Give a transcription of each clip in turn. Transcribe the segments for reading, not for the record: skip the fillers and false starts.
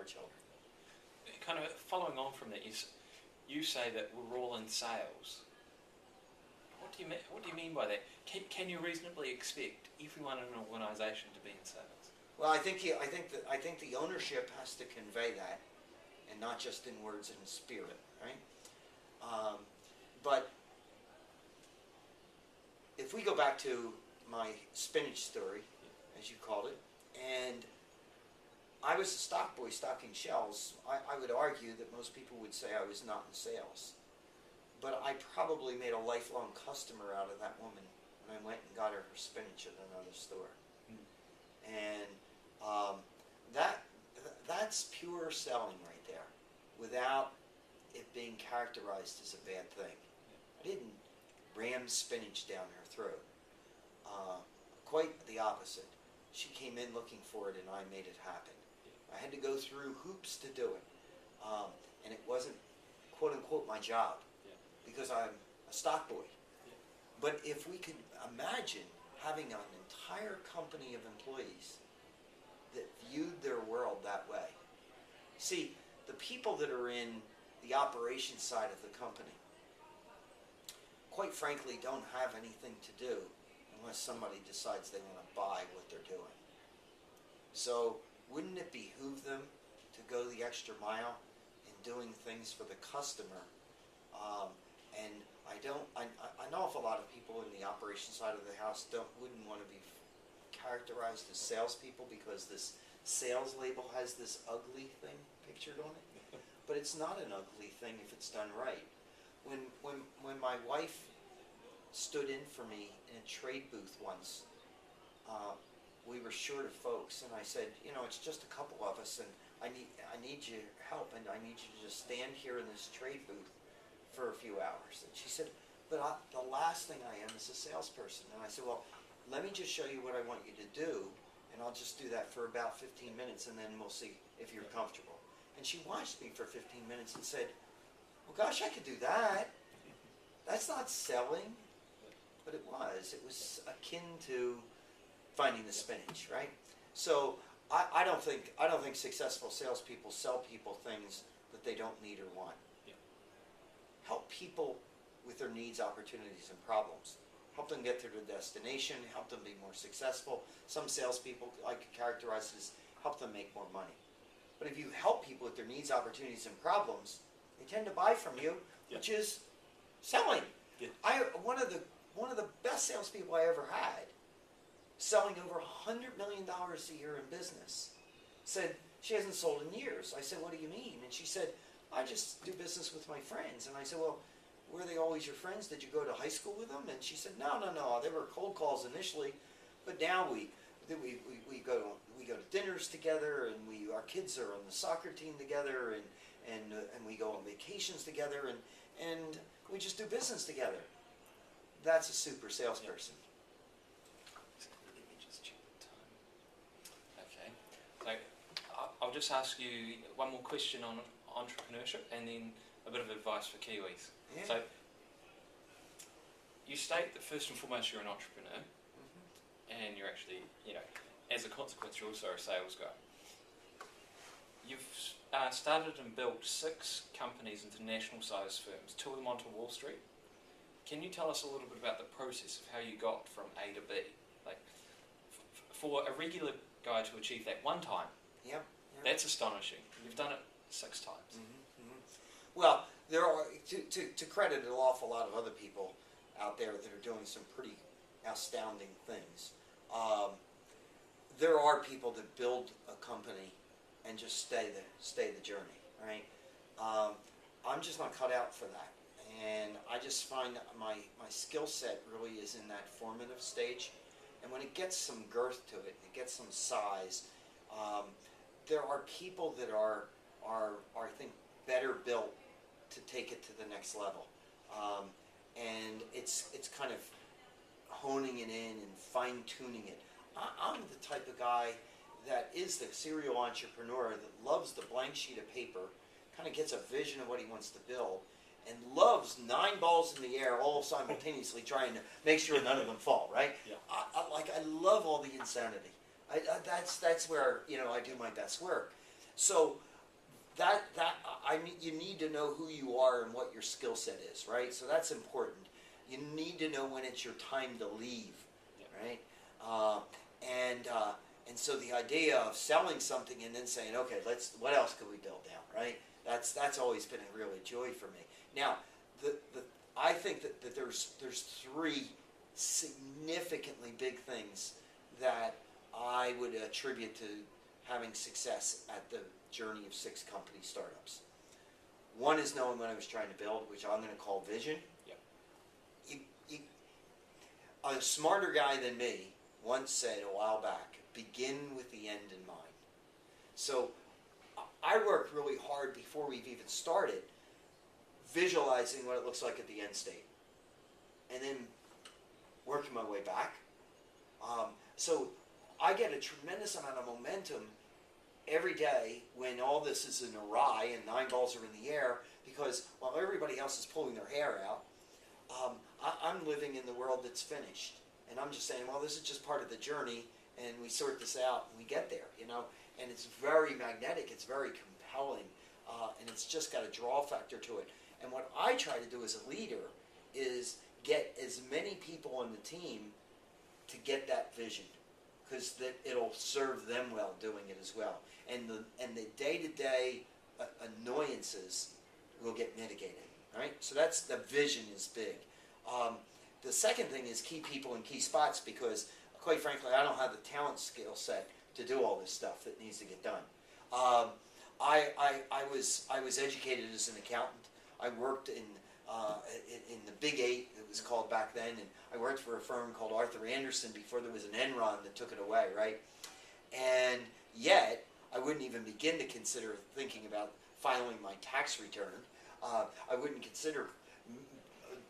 our children. Kind of following on from that, you say that we're all in sales. What do you mean by that? Can you reasonably expect everyone in an organisation to be in sales? Well, I think the ownership has to convey that, and not just in words and in spirit, right? But if we go back to my spinach story, as you called it, and I was a stock boy stocking shelves, I would argue that most people would say I was not in sales. But I probably made a lifelong customer out of that woman when I went and got her spinach at another store. And that's pure selling right there, without it being characterized as a bad thing. I didn't ram spinach down her throat. Quite the opposite. She came in looking for it, and I made it happen. I had to go through hoops to do it, and it wasn't quote unquote my job, because I'm a stock boy. But if we could imagine having an entire company of employees that viewed their world that way. See, the people that are in the operations side of the company, quite frankly, don't have anything to do unless somebody decides they want to buy what they're doing. So wouldn't it behoove them to go the extra mile in doing things for the customer? And an awful lot of people in the operations side of the house wouldn't want to be characterized as salespeople, because this sales label has this ugly thing pictured on it. But it's not an ugly thing if it's done right. When my wife stood in for me in a trade booth once, we were short of folks, and I said, it's just a couple of us, and I need your help, and I need you to just stand here in this trade booth for a few hours. And she said, but the last thing I am is a salesperson. And I said, well, let me just show you what I want you to do, and I'll just do that for about 15 minutes, and then we'll see if you're comfortable. And she watched me for 15 minutes and said, well, gosh, I could do that. That's not selling. But it was akin to finding the spinach, right? So I don't think successful salespeople sell people things that they don't need or want. Help people with their needs, opportunities, and problems. Help them get to their destination, help them be more successful. Some salespeople I could characterize as help them make more money. But if you help people with their needs, opportunities, and problems, they tend to buy from you, which is selling. One of the best salespeople I ever had, selling over $100 million a year in business, said she hasn't sold in years. I said, what do you mean? And she said, I just do business with my friends. And I said, well, were they always your friends? Did you go to high school with them? And she said, no. They were cold calls initially, but now we go to dinners together, and our kids are on the soccer team together, and we go on vacations together, and we just do business together. That's a super salesperson. Let me just check the time. Okay, so I'll just ask you one more question on entrepreneurship, and then a bit of advice for Kiwis. Yeah. So, you state that first and foremost you're an entrepreneur, and you're actually, as a consequence, you're also a sales guy. You've started and built 6 companies, international size firms, 2 of them onto Wall Street. Can you tell us a little bit about the process of how you got from A to B? Like, for a regular guy to achieve that one time, that's astonishing. You've done it 6 times. Well, there are, to credit an awful lot of other people out there that are doing some pretty astounding things. There are people that build a company and just stay the journey, right? I'm just not cut out for that. And I just find that my skill set really is in that formative stage. And when it gets some girth to it, it gets some size, there are people that are I think, better built to take it to the next level. And it's kind of honing it in and fine-tuning it. I'm the type of guy that is the serial entrepreneur that loves the blank sheet of paper, kind of gets a vision of what he wants to build, and loves 9 balls in the air all simultaneously trying to make sure none of them fall, right? Yeah. I love all the insanity. That's where I do my best work. So you need to know who you are and what your skill set is, right? So that's important. You need to know when it's your time to leave, right? And so the idea of selling something and then saying, okay, what else could we build now, right? That's always been a really joy for me. Now, I think that there's three significantly big things that I would attribute to having success at the journey of 6 company startups. One is knowing what I was trying to build, which I'm going to call vision. A smarter guy than me once said a while back, begin with the end in mind. So I worked really hard before we've even started, visualizing what it looks like at the end state, and then working my way back. So I get a tremendous amount of momentum every day when all this is in awry and 9 balls are in the air, because while everybody else is pulling their hair out, I'm living in the world that's finished. And I'm just saying, well, this is just part of the journey, and we sort this out and we get there, you know. And it's very magnetic, it's very compelling, and it's just got a draw factor to it. And what I try to do as a leader is get as many people on the team to get that vision, because that it'll serve them well doing it as well. And the day-to-day annoyances will get mitigated, right? So that's the vision is big. The second thing is key people in key spots, because quite frankly, I don't have the talent skill set to do all this stuff that needs to get done. I was educated as an accountant. I worked in the Big 8, it was called back then, and I worked for a firm called Arthur Andersen before there was an Enron that took it away, right? And yet, I wouldn't even begin to consider thinking about filing my tax return. I wouldn't consider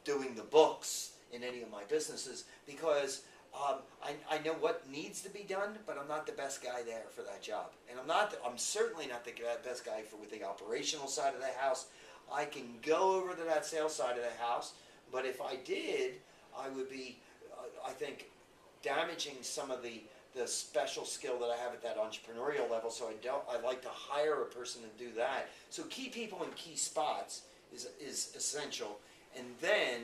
doing the books in any of my businesses, because I know what needs to be done, but I'm not the best guy there for that job. And I'm certainly not the best guy with the operational side of the house. I can go over to that sales side of the house, but if I did, I would be, I think, damaging some of the special skill that I have at that entrepreneurial level. So I like to hire a person to do that. So key people in key spots is essential. And then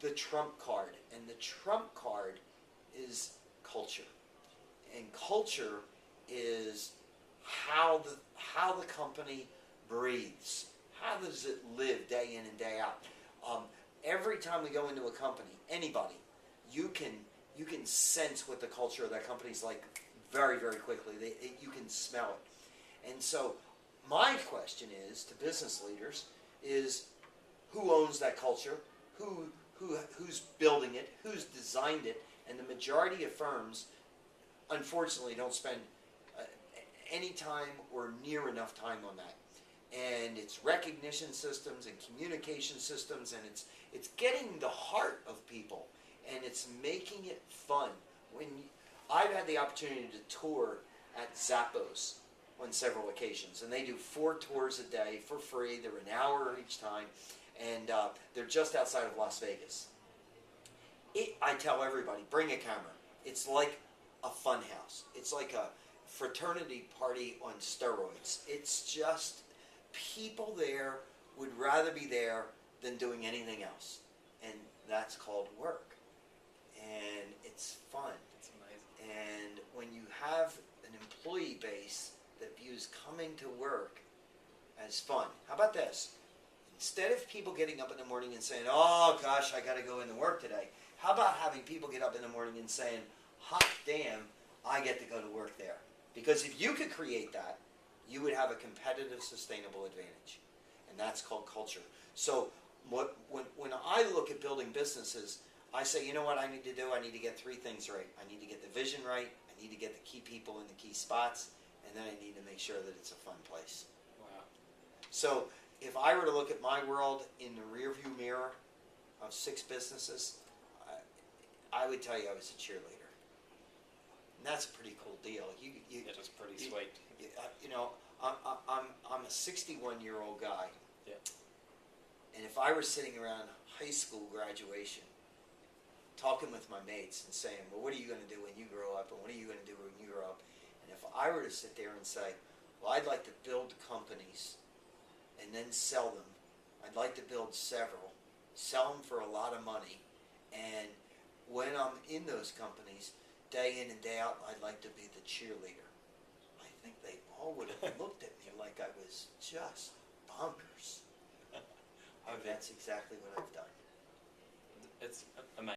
the trump card. And the trump card is culture. And culture is how the company breathes. How does it live day in and day out? Every time we go into a company, anybody, you can sense what the culture of that company is like very, very quickly. You can smell it. And so my question is to business leaders is, who owns that culture? Who's building it? Who's designed it? And the majority of firms, unfortunately, don't spend any time or near enough time on that. And it's recognition systems and communication systems, and it's getting the heart of people, and it's making it fun. I've had the opportunity to tour at Zappos on several occasions, and they do 4 tours a day for free. They're an hour each time, and they're just outside of Las Vegas. I tell everybody, bring a camera. It's like a fun house. It's like a fraternity party on steroids. It's just, people there would rather be there than doing anything else. And that's called work. And it's fun. It's amazing. And when you have an employee base that views coming to work as fun. How about this? Instead of people getting up in the morning and saying, oh gosh, I got to go into work today, how about having people get up in the morning and saying, hot damn, I get to go to work there. Because if you could create that, you would have a competitive, sustainable advantage. And that's called culture. So when I look at building businesses, I say, you know what I need to do? I need to get 3 things right. I need to get the vision right, I need to get the key people in the key spots, and then I need to make sure that it's a fun place. Wow. So if I were to look at my world in the rearview mirror of 6 businesses, I would tell you I was a cheerleader. And that's a pretty cool deal. It is pretty sweet. You know, I'm a 61-year-old guy. Yeah. And if I were sitting around high school graduation, talking with my mates and saying, well, what are you going to do when you grow up? And what are you going to do when you grow up? And if I were to sit there and say, well, I'd like to build companies and then sell them. I'd like to build several, sell them for a lot of money, and when I'm in those companies, day in and day out, I'd like to be the cheerleader. I think they all would have looked at me like I was just bonkers. And that's exactly what I've done. It's amazing.